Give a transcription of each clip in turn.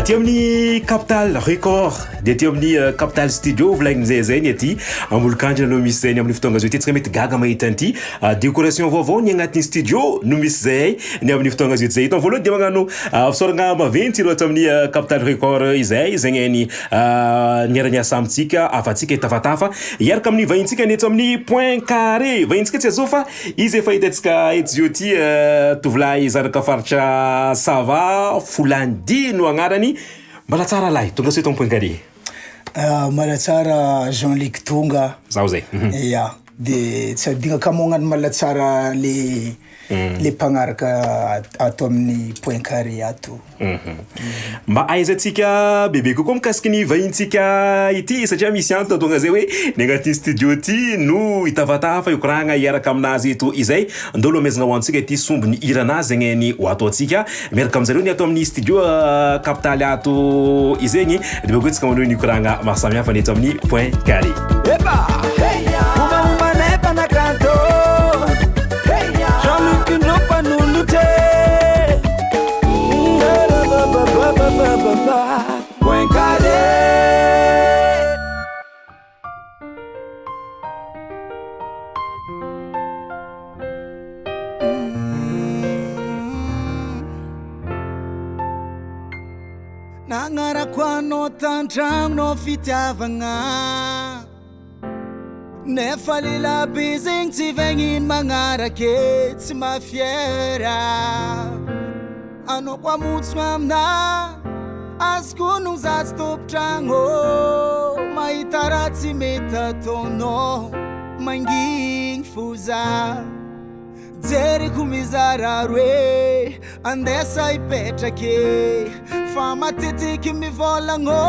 Aty amin'ny Capital Record dia aty amin'ny Capital Studio volagnin'izay zay ny aty amolokandra no misy zay ny amin'ny fotoagna zao ty tsika mety gaga mahita an'ity décoration vaovao ny agnatin'ny studio no misy zay ny amin'ny fotoagna zao zay. Itony voalohany dia magnano fisaoragna maventy loatra amin'ny Capital Record izay zegny ny niara-niasa amintsika afatsika itafatafa iaraka amin'ny vahintsika ny eto amin'ny point carré vahintsika tsy azo fa izy efa hitantsika eto zio ty tovolahy zanaka faritra Sava Folandi no agnarany mbala tsara lahy tonga so eto amin'ny point carré. Malatsara Jean-Luc Tonga zaho zay ya de tsy adina ka mognano malatsara le mpagnaraka ato amin'ny point carré ato. Mba aizantsika bebe kokoa mikasiky ny vahintsika ity satria misy antony tonga zay hoe ny agnatin'ny studio ty no itavatafa ikoragna iaraka aminazy eto izay ndolo amezagna ho antsika ity sombiny iranazy zegny ny ho ataontsika miaraka amin'zareo ny ato amin'ny studio Capital ato izegny de bebe koa tsika manao ny ikoragna maro samihafa ny eto amin'ny point carré. Point carré. Nagnarako anao tantragno no fitiavagna nefa lelabe zegny tsy vagnino magnaraky tsy mafiera anao koa motsogna amina azoko no zazy tompotragno mahita raha tsy mety ataonao mangigny foza jeriko mizara roe andesa ipetrake fa matetiky mivolagno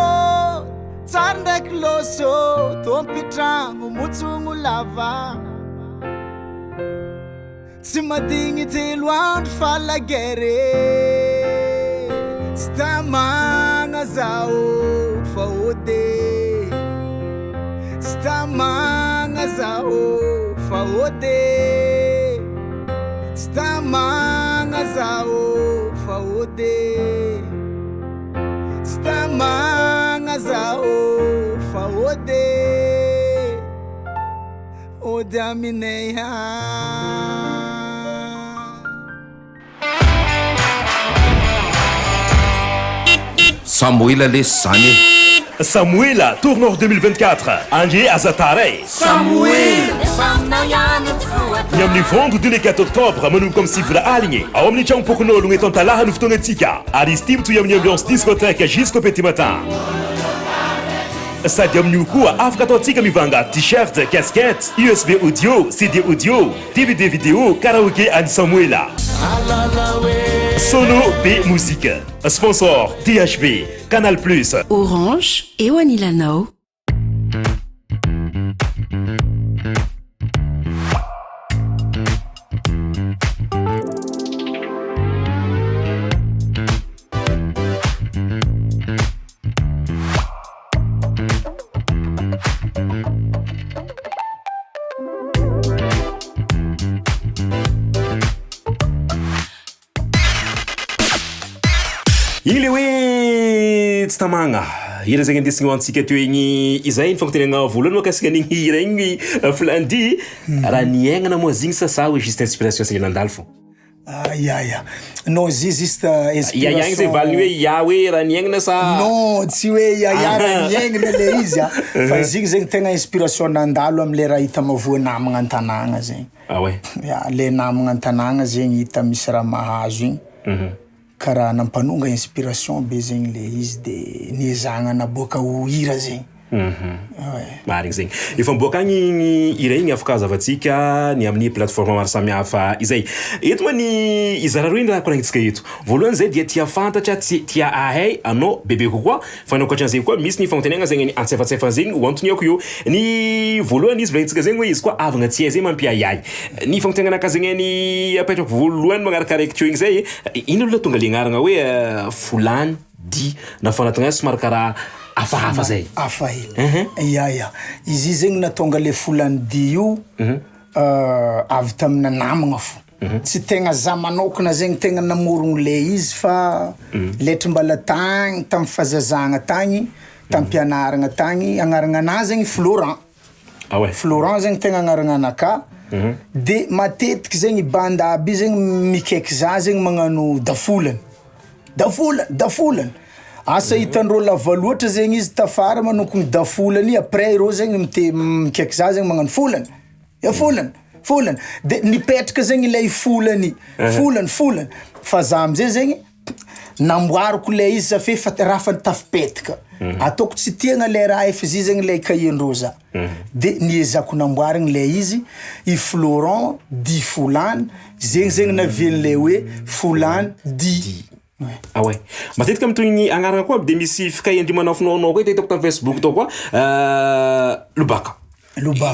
tsara ndraiky loso tompitragno motsogno lava tsy madigny telo andro fa lagere tsy tamagna zaho fa ode tsy tamagna zaho fa ode tsy tamagna zaho fa ode tsy tamagna zaho fa ode ode aminay Samuela Lessane. Samuela, Tourneur 2024. André Azatare. Samuel. Ny amin'ny vendredi le 4 octobre manomboka comme si vola aligné ao amin'ny tragno pokon'ologno eto antalaha no fotoagna antsika ary izy ty mitohy amin'ny ambiance discothèque jusqu'au petit matin sady amin'io koa afaka ataontsika mivanga t-shirt, casquette, USB audio, CD audio, DVD vidéo, karaoké ani Samuela. Sono B Musique. Sponsor DHB, Canal+, Orange et Wanilanao. Igny le hoe tsy tamagna hira zegny andesigny hoantsika teo igny izay ny fagnontenagna voalohany makasika an'igny hira igny Folandi raha niaignana moa zigny sa hoe juste inspiration zegny nandalo fo Ya non juste inspiration ya igny zay valiny hoe ya hoe raha niaignana sa non tsy hoe ya raha niaignana le izy fa izy zegny tegna inspiration nandalo am'le raha hita mavoa namagna an-tanàgna zegny ouais ya le namagna an-tanàgna zegny hita misy raha mahazo igny karaha nampanonga inspiration be zegny le izy de niezagna naboaka ho hira zegny. Marigny zegny efa miboaka agny hira igny afaka azavatsika ny amin'ny plateforme maro samihafa izay eto moa ny izara roa igny raha koragnitsika eto voalohany zay dia tia fantatra tia ahay anao bebe kokoa fa ny ankoatran'izay koa misy ny fagnontenagna zegny ny antsefatsefa zegny ho antoniako io ny voalohany izy vahintsika zegny hoe izy koa avagna tsy hay zay mampiayay ny fagnontenanaka zegny ny apetrako voalohany magnaraka araiky teo igny zay ino aloha tonga le agnarana hoe Folandi na fanatagna somary karaha afahafa zay afa ya izy zegny natonga le Folandi io avy tamina namagna fo tsy tegna za manokana zegny tegna namorogno le izy fa letry mbala tagny tamy fahazazagna tagny tampianaragna tagny agnaragna anazy zegny Florent. Ah ouais. Florent zegny tegna agnaragna anaka. De matetiky zegny banda aby zegny mikaiky za zegny magnano dafolany asa hitandreo lava loatra zegny izy tafara manokony dafolany après ireo zegny mikaiky za zegny magnano folany de nipetraka zegny ilay folany fa za amizay zegny namboariko le izy sa fe raha fa tafipetaka ataoko tsy tiagna le raha efa izy zegny le kahiandreo za de niezako namboarigny le izy i Florent di Folany zegny naviany le hoe Folany di. Ah ouais. Matetika mitogny agnarana koa de misy fikahiandry manafinao koa hitako tam Facebook tao koa lobaka.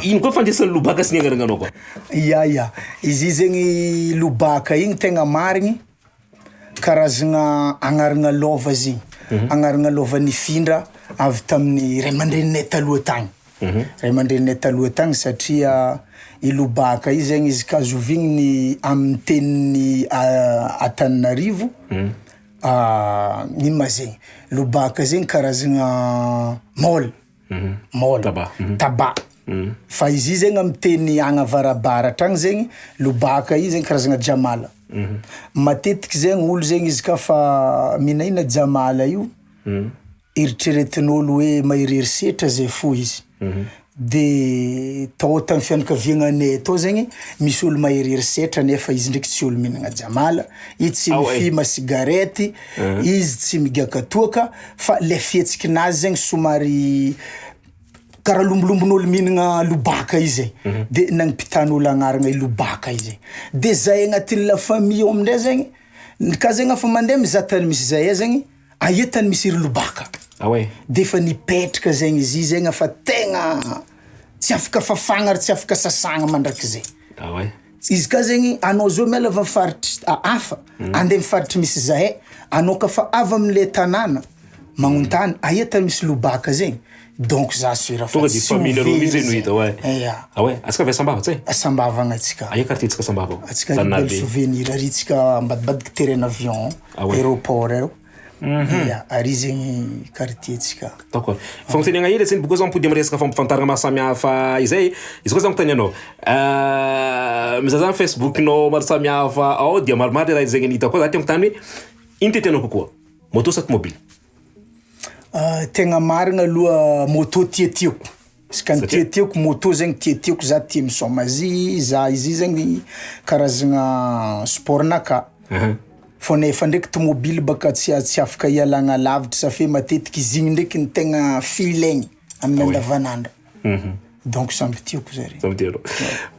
Ino koa fandraisan'ny lobaka sy ny agnaragnanao koa? Ya. Izy zegny lobaka igny tegna marigny karazagna agnaragna lova zigny. Agnaragna lova nifindra avy tamin'ny ray aman-dreninay taloha tagny. Ray aman-dreninay taloha tagny satria i lobaka io zegny izy kazovigniny amin'ny tenin'ny Antananarivo. Ino ma zegny lobaka zegny karazagna môle taba. Fa izy zegny amin'ny teny agnavarabara agny zegny lobaka io zegny karazagna jamala. Matetiky zegny olo zegny izy ka fa minahina jamala io eritreretin'olo hoe mahery setra zay fo izy. De tao tamy fianakaviagnanay tao zegny misy olo mahery setra nefa izy ndraiky tsy olo minagna jamala, izy tsy mifima sigarety, izy tsy migaka toaka fa le fihetsikinazy zegny somary karaha lombolombon'olo minagna lobaka izy de nagnipitan'olo agnaragna i lobaka izy. De zay agnatin'ny la famille amindray zegny ka zegny afa mandeha mizaha tany misy zay zegny aia tany misy iry lobaka. Ah ouais. De fa nipetraka zegny izy zegny afa tegna tsy afaka fafagna ary tsy afaka sasagna mandrakizay. Ah ouais. Izy ka zegny anao zao miala avy faritry hafa andeha mifaritry misy zahay anao ka fa avy amin'le tanàna magnontany aia tany misy lobaka zegny donc za sura fa tonga di famille reo mizy no hita ouais. Ah ouais, atsika avy Sambava tsay? Sambava atsika. Aia quartier tsika Sambava? Atsika bel souvenir ary tsika ambadibadiky terrain avion aéroport ero. Ary zegny quartier tsika. D'accord. Fagnotaniagna hely zany boka zao ampody amin'ny resaka fampifantaragna maro samihafa izay izy koa zany tany anao mizaha zany Facebook-nao maro samihafa ao dia maromaro raha zegny anita koa za tiako tany hoe ino tiatianao kokoa moto sa tomobile? Tegna marigna aloha moto tiatiako. Iska ny tiatiako moto zegny tiatiako za tia misôma azy za izy zegny karazagna sportnaka. Fô nefa ndraiky tomobile baka tsy afaka ialagna lavitra sa fe matetiky izy igny ndraiky ny tegna filaigny amin'ny andavanandro. Donc samby tiako zare. Samby tianao.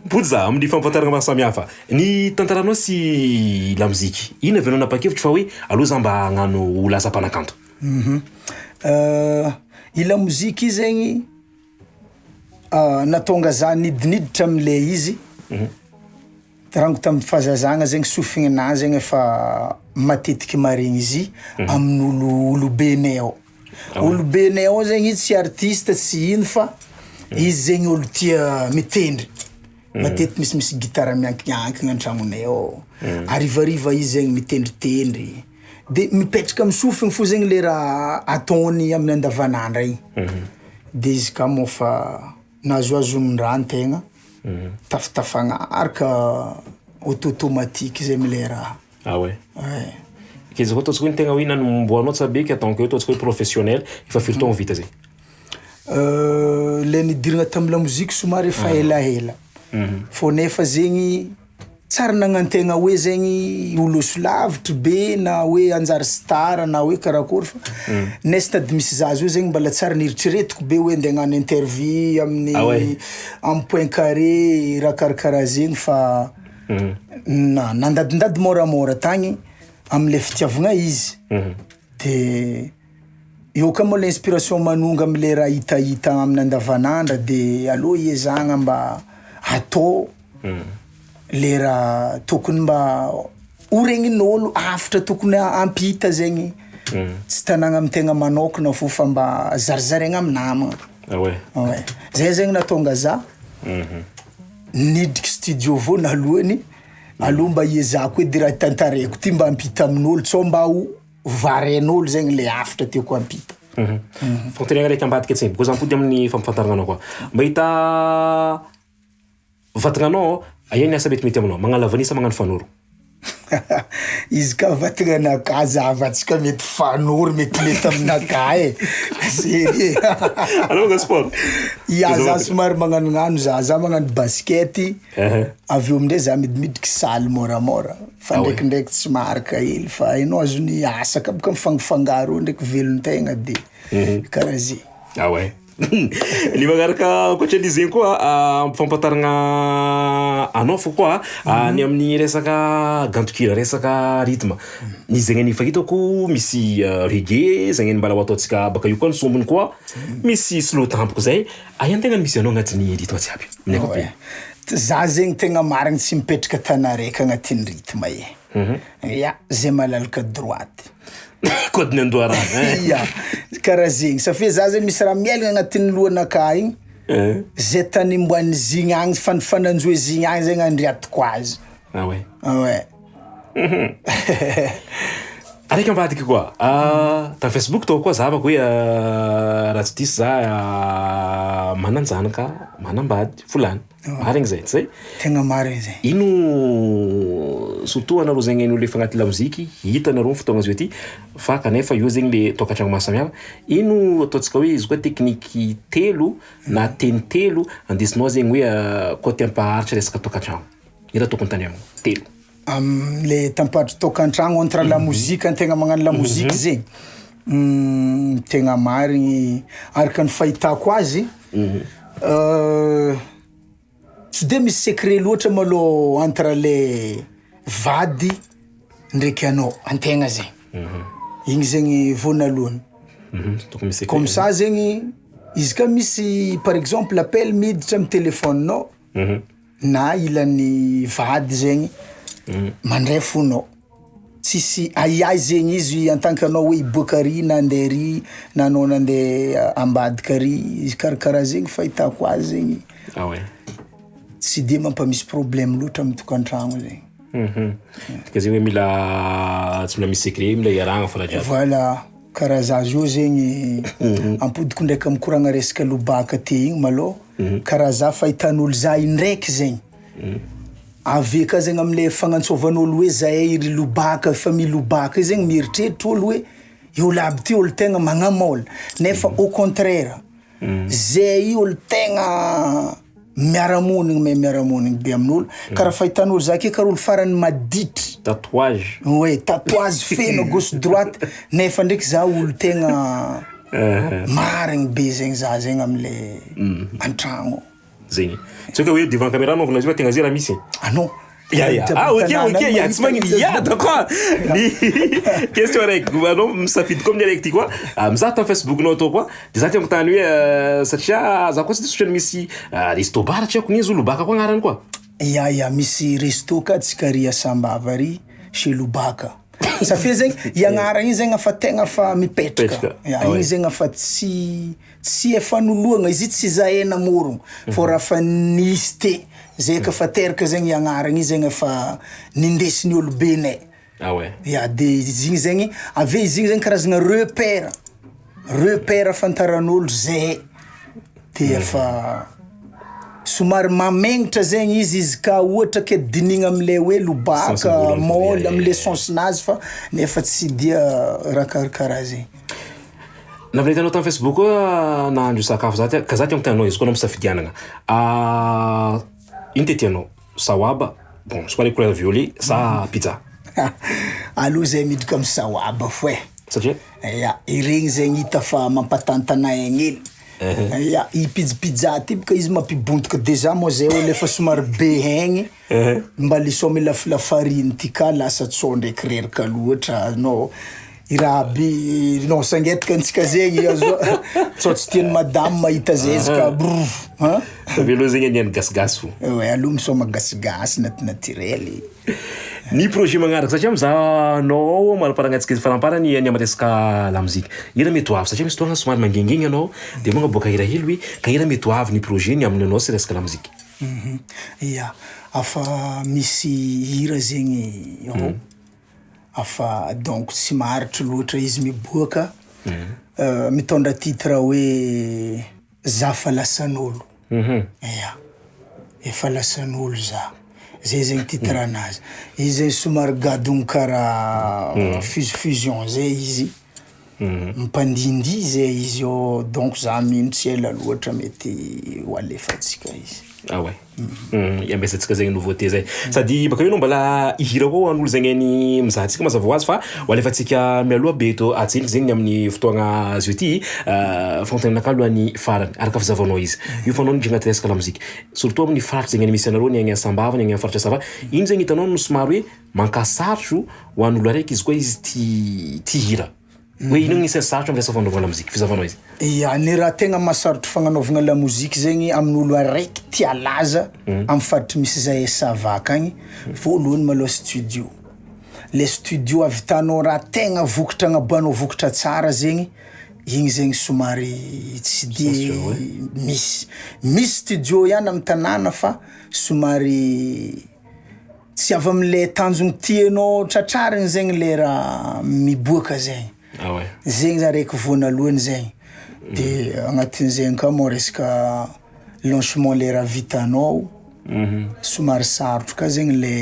Mpody za amin'ny fampifantaragna maro samihafa ny tantaranao sy la musique ino avy anao napakevitra fa hoe aloha za mba hagnano lasa mpanakanto? I la mozika izy zegny natonga za nidiniditra am'le izy rango tamin'ny fahazazagna zegny sofinanazy zegny efa matetiky maregny izy amin'olo olobenay ao. Olobenay ao zegny izy tsy artiste tsy ino fa izy zegny olo tia mitendry. Matetiky misy gitara miankiankigna an-tragnonay ao. Arivariva izy zegny mitendritendry. De mipetraka misofigny fo zegny le raha ataony amin'ny andavanandra igny. De izy ka moa fa nazoazon-draha an-tegna tafitafagnaraka automatique zay am'le raha. Ah ouais. Ouais. Izy koa ataontsika hoe tegna hoe nanomboanao tsabeky ataonko hoe ataontsika hoe professionnel efa firy taogno vita zay? Le nidirigna tamin'ny la mozika somary efa elaela. Fô nefa zegny tsara nagnantegna hoe zegny oloso lavitra be na hoe anjary star na hoe karakory fa nesy tady misy zazy io zegny mbala tsara nieritreretiko be hoe andeha hagnano interview amin'ny amin'ny point carré raha karakaraha zegny fa nandadindady moramora tagny am'le fitiavagna izy. De eo ka moa l'inspiration manonga am'le raha hitahita amin'ny andavanandra de aloha iezagna mba atao le raha tokony mba oregnin'olo afatra tokony ampita zegny tsy tanagna amin'ny tegna manokana fo fa mba zarizaraigna amin'ny namagna. Ah ouais. Ouais. Zay zegny natonga za nidriky studio vonalohany aloha mba iezako hoe de raha tantareko ty mba ampita amin'olo tsao mba ho varen'olo zegny le afatra tiako ampita. Fontenegna raiky ambadika etsegny boko zampody amin'ny fampifantaranao koa mba hita vatagnanao aia ny asa mety aminao magnano lavanisa magnano fanoro. Izy ka vatagna zavatsika mety fanoro mety aminaka serie anao magnano sport ya za somary magnanognano za magnano baskety avy eo amindray za midimidriky saly moramora fa ndraikindraiky tsy marika hely fa hainao azony asa ka boka mifangafangaro ndraiky velontegna de karaha ze. Ouais. Ny magnaraka ankoatran'izegny koa ampifampataragna anao fo koa ny amin'ny resaka gantokira resaka rythme ny zegny ny fahitako misy reggae zegny mbala ho ataontsika baka io koa ny sombony koa misy slow tampoka zay aia-tegna misy anao agnatin'ny rythme jiaby amin'ny ankapobeny. Za zegny tegna marigny tsy mipetraka tana raiky agnatin'ny rythme ya zay malalaka droite kodiny andoharana ya karaha zegny safia za zegny misy raha mielagna agnatin'ny lohanaka igny zay tany mboan'ny zigny agny fananjoe zigny agny zegny andriatiko azy. ouais. Araiky ambadiky koa ta Facebook tao koa zavako hoe raha tsy diso za mananjanaka manambady fulany marigny zay zay tegna marigny zay. Ino surtout anareo zegny olo efa agnaty lamoziky hitanareo fotoagna zio ty fa kanefa io zegny le tokatragno mahasamihafa ino ataontsika hoe izy koa tekniky telo na teny telo andesinao zegny hoe koa ty ampaharitra resaka tokatragno ira tokony tany amina telo le tampahatry tokantragno entre la musique antegna magnano la musique zegny tegna marigny araka ny fahitako azy tsy de misy secret loatra malo entre le vady ndraiky anao antegna zegny igny zegny vonalohany comme ça zegny izy ka misy par exemple appel miditra amin'ny téléphone-nao na ilan'ny vady zegny mandray fonao tsisy aiay zegny izy en tant que anao hoe iboaka ary na andeha ary na anao nandeha ambadika ary izy karakaraha zegny fahitako azy zegny tsy de mampamisy problème loatra amin'ny tokantragno zegny. Tika zegny hoe mila tsy mila misy secret mila iaragna fa raha jiaby. Voilà karaha za zio zegny ampodiko ndraiky mikoragna resaka lobaka ty igny malo karaha za fahitan'olo za indraiky zegny ave ka zegny amile fagnantsovan'olo hoe zahay iry lobaka fa milobaka io zegny mieritreritra olo hoe io laby ty olo tegna magnamola nefa au contraire zay olo tegna miaramonigny be amin'olo karaha fahitan'olo za ke karaha olo farany maditry tatouage tatouage feno gauche droite nefa ndraiky za olo tegna marigny be zegny za zegny amile antragno zegny tsy hoe devant caméra anao volazy fa tegna zay raha misy non ok ya tsy magnino ya d'accord ny question raiky anao misafidy koa amin'ny araiky ty koa mizaha ta Facebook-nao atao koa de za tiako tany hoe satria za koa tsy disotrany misy resto bar tiako nizy lobaka koa agnarany koa ya misy resto ka tsika ry Asambava ry chez lobaka safia zegny iagnarana igny zegny afa tegna fa mipetraka igny zegny afa tsy efa noloagna izy tsy zahena morogno fô raha fa nisy te zay ka fa teraka zegny iagnarana igny zegny efa nindesiny olobenay ya de izy igny zegny ave izy igny zegny karazagna repère afantaran'olo zay de efa somary mamengnitra zegny izy ka ohatra ke dinigna amile hoe lobaka moly amile sensinazy fa nefa tsy dia raha karakaraha zegny. Navalitanao tamin'ny Facebook nahandro sakafo za ka za tiako tanao izy koa anao misafidianagna ino tianao sawaba bon soit les couleurs violet sa pizza aloha zay midika amin'ny sawaba fo satria ya iregny zegny hita fa mampatantanay agny ya i pizza ty boka izy mampibontoka déjà mo zay olo efa somary be hegny mba lisome lafariny ty ka lasa tsao ndraiky reraka loatra no iraby no sangetka antsika zegny tsao tsy tiany madame mahita zay izy ka velo zegny aniany gasigasy fo aloha misoma gasigasy naturel ny projet magnaraka satria mizahanao malaparagnatsika faramparany any amin'ny resaka lamozika ira mety ho avy satria misy fotoagna somary mangengegny anao de magnaboaka hira hely hoe ka ira mety ho avy ny projet ny amin'ny anao sy resaka lamozika ya afa misy hira zegny ao afa donc tsy maharitry loatra izy miboaka mitondra titre hoe za fa lasan'olo ya efa lasan'olo za zay zegny titre anazy izy zegny somary gadogny karaha fusion zay izy mipandindy zay izy io donc za mino tsy ela loatra mety ho alefatsika izy ouais iambesantsika zegny nouveauté zay sady baka io no mbala ihira koa an'olo zegny ny mizahantsika mazava ho azy fa ho alefantsika mialoha be to atseliky zegny amin'ny fotoagna azy io ty fontenanaka alohan'ny farany araka fizavanao izy io fa anao ndre agnaty resaka la mozika surtout amin'ny faritry zegny misy anareo ny agny Sambava ny agny faritra Sava iny zegny hitanao no somary hoe mankasarotro ho an'olo araiky izy koa izy ty hira hoe ino gny isany sarotro am'resaka fanaovana mozika fizavanao izy ya ny raha tegna mahasarotro fagnanovagna la mozika zegny amin'olo araiky tia laza amin'ny faritry misy zay Sava akagny voalohany maloha studio le studio avitanao raha tegna vokatra agnaboanao vokatra tsara zegny igny zegny somary tsy de misy studio ihany amin'ny tanàna fa somary tsy avy am'le tanjogny tianao tratrariny zegny le raha miboaka zegny zegny za raiky voanalohany zegny de agnatin'zegny ka mo resaka lancement le raha vitanao somary sarotro ka zegny le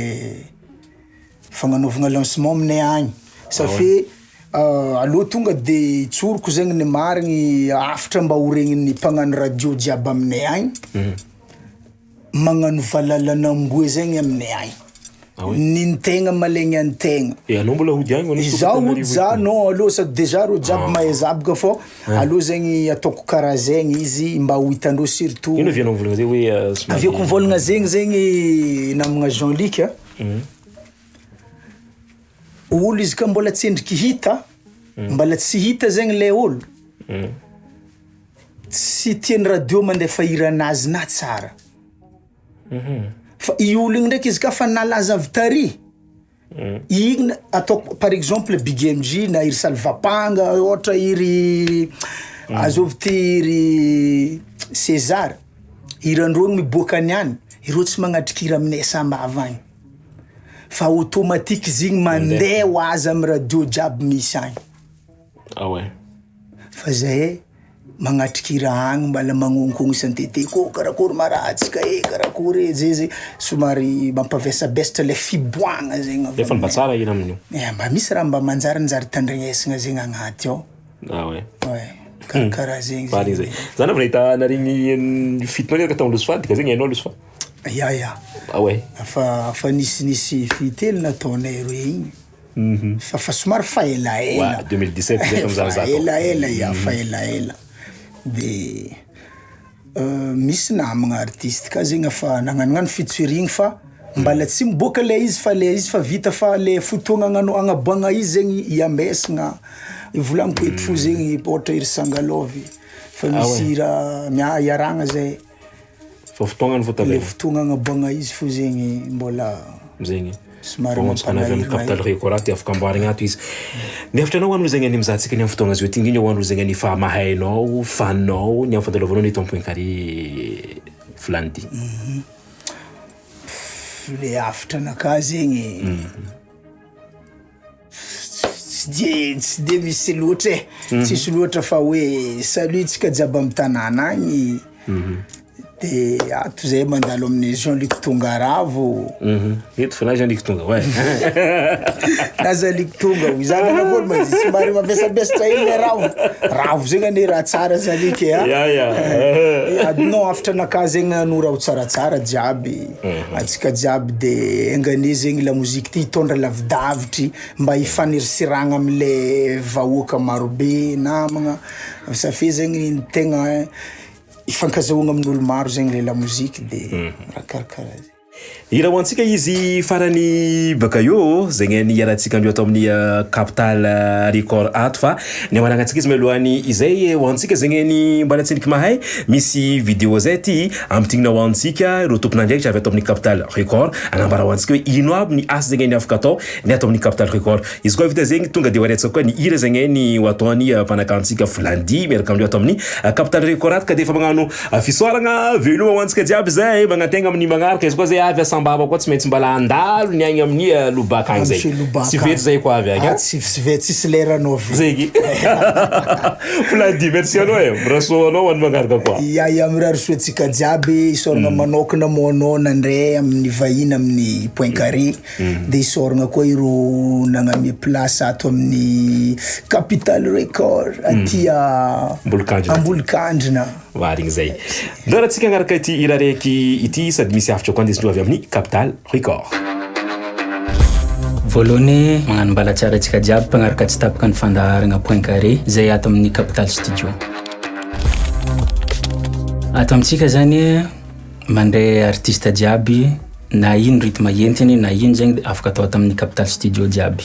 fagnanovagna lancement aminay agny safe aloha tonga de tsoroko zegny ny marigny afatra mba horegnin'ny mpagnano radio jiaby aminay agny magnano valalan'amboe zegny aminay agny nintegna malegny antegna anao mbola hody agny izaho za non aloha sady deja ro jiaby mahay zabaka fô aloha zegny ataoko karaha zegny izy mba ho hitandreo surtout ino avianao mivolagna zay hoe aviako mivolagna zegny namagna Jean-Luc olo izy ka mbola tsy endriky hita mbola tsy hita zegny le olo tsy tiany radio mandefa hiranazy na tsara fa i olo igny ndraiky izy ka fa nalaza avy tary igny ataoko par exemple Big MJ na iry Salvapanga ohatra iry azovy ty iry César irandreo miboaka niany ireo tsy magnatriky hira aminay Sambava agny fa automatique izy igny mandeha ho azy amy radio jiaby misy agny fa zay magnatriky hira agny mbala magnonkogno isantete ko karakory maratsika karakory zay somary mampavesabesatra le fiboagna zegny efa mba tsara hira amin'io mba misy raha mba manjarinjary tandregnesagna zegny agnaty ao karakaraha zegny zay zany avy nahita narigny fitinao ka tamin'Losy Fa dika zegny hainao Losy Fa ya fa nisy fitely nataonay roe igny fa somary faelaela 2017 faelaela de misy namagna artiste ka zegny fa nagnanognano featuring fa mbala tsy miboaka le izy fa vita fa le fotoagna agnaboagna izy zegny iambesagna ivolagniko eto fo zegny ohatra iry Sangalovy fa misy raha iaragna zay fa fotoagna votabay le fotoagna agnaboagna izy fo zegny mbola zegny somary mampanavy capital record ty afaka amboarigny ato izy ny hafitra anao ho an'olo zegny any mizahantsika ny amin'ny fotoagna azy io ty indrindra ho an'olo zegny any fa mahainao faninao ny amin'ny fandalovanao ny tompoiny carré fulany ty le hafitra anaka zegny tsy de misy loatra tsisy loatra fa hoe salut tsika jiaby amy tanàna agny de ato zay mandalo amin'ny Jean-Luc Tongaravo eto fa na Jean-Luc Tonga na Jean-Luc Tonga izany anakôry mazy somary mavesabesatra iny ravo zegny ane raha tsara Jean-Luc non afitra anaka zegny anora ho tsaratsara jiaby atsika jiaby de engane zegny la mozika ty hitondra lavidavitry mba hifanerisiragna amile vahoaka marobe namagna safe zegny tegna ifankazahoagna amin'olo maro zegny le la mozika de rakarakaraa hira ho antsika izy farany baka io zegny ny iarahantsika andreo atao amin'ny capital record ato fa ny amanagnantsika izy mialohany izay ho antsika zegny ny mbala tsendriky mahay misy vidéo zay ty amitignina ho antsika ireo tompon'andraikitra avy atao amin'ny capital record anambara ho antsika hoe ino aby ny asa zegny ny afaka atao ny atao amin'ny capital record izy koa vita zegny tonga de ho aretsaka koa ny hira zegny ny ho ataony mpanakantsika Fulandi miaraka amindreo atao amin'ny capital record ato ka de efa magnano fisoaragna veloma ho antsika jiaby zay magnategna amin'ny magnaraka izy koa zay avy asambava koa tsy maintsy mbala andalo ny agny amin'ny lobaka agny zay tsy vety zay koa avy agny tsy vety tsisy leranao zegny Fulady merci anao braso anao any magnaraka koa ya mirary soatsika jiaby isoragna manokana moanao nandray amin'ny vahiny amin'ny point carré de isoragna koa iro nagname place ato amin'ny Capital Record atia Ambolokandrina varigny zay ndara tsika agnaraka ity ira raiky ity sady misy hafatra koa andesindreo avy amin'ny Capital Record. Voalohany magnano mbala tsara antsika jiaby mpagnaraka tsy tapaka ny fandaharagna point carré zay ato amin'ny Capital Studio. Ato amintsika zany mandray artiste jiaby na ino rythme entiny na ino zegny afaka atao ato amin'ny Capital Studio jiaby.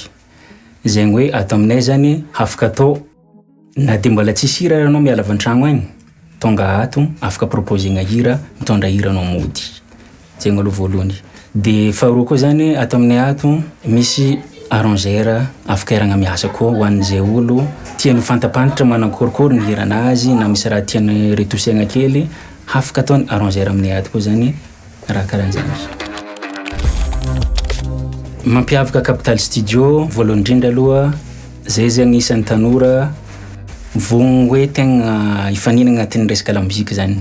Zegny hoe ato aminay zany afaka atao na de mbola tsisy hira anao miala avy an-tragno agny tonga ato afaka proposegna hira mitondra hira anao mody. Zegny aloha voalohany. De faharoa koa zany ato aminay ato misy arrangeur afaka iragna miasa koa ho an'izay olo tiany fantapantatra manakorokory ny hiranazy na misy raha tiany retouchegna kely afaka ataony arrangeur aminay ato koa zany raha karahan'zany. Mampiavaka Capital Studio voalohany indrindra aloha zay zany isan'ny tanora vogno hoe tegna ifaninana agnatin'ny resaka lamozika zany.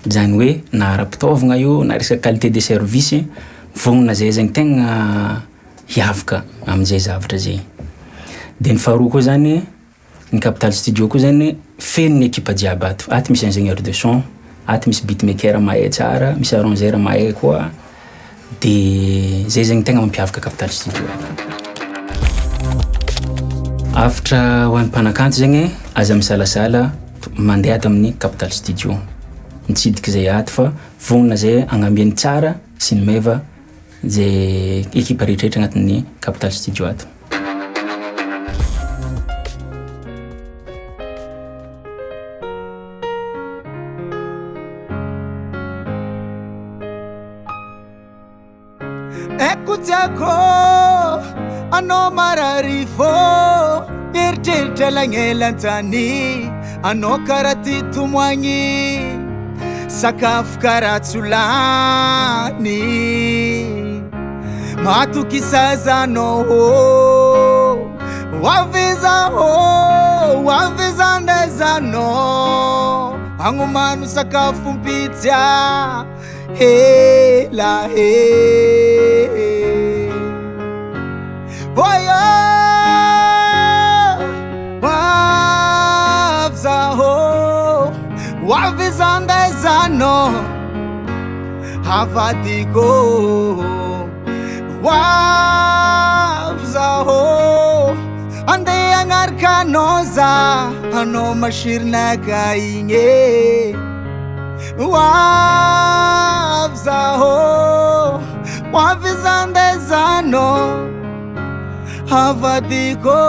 Zany hoe na ara-pitaovagna io na resaka qualité de service vognona zay zany tegna hiavaka amin'izay zavatra zay. De ny faharoa koa zany ny Capital Studio koa zany feno ny ekipa jiaby ato. Ato misy ingénieur de son, ato misy beatmaker mahay tsara, misy arrangeur mahay koa. De zay zany tegna mampiavaka Capital Studio. After ho an'ny mpanakanto zegny aza misalasala mandeha ato amin'ny Capital Studio. Mitsidika zay ato fa vognona zay agnambiany tsara sy ny meva zay ekipa rehetrarehetra agnatin'ny Capital Studio ato. Ekutiako ano mararifo eritreritra lagnelantany ano karati tumwanyi sakafo karatsulani matukisazano wavizandezano angumanu sakafo mpitsya hela boyo wavizandezano havadigo wavzaho ande angarkanoza ano mashirnaga inge wavzaho wavizandezano havadigo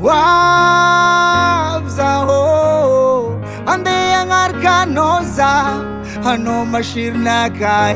wavzaho ande angarkanoza ano mashirnaga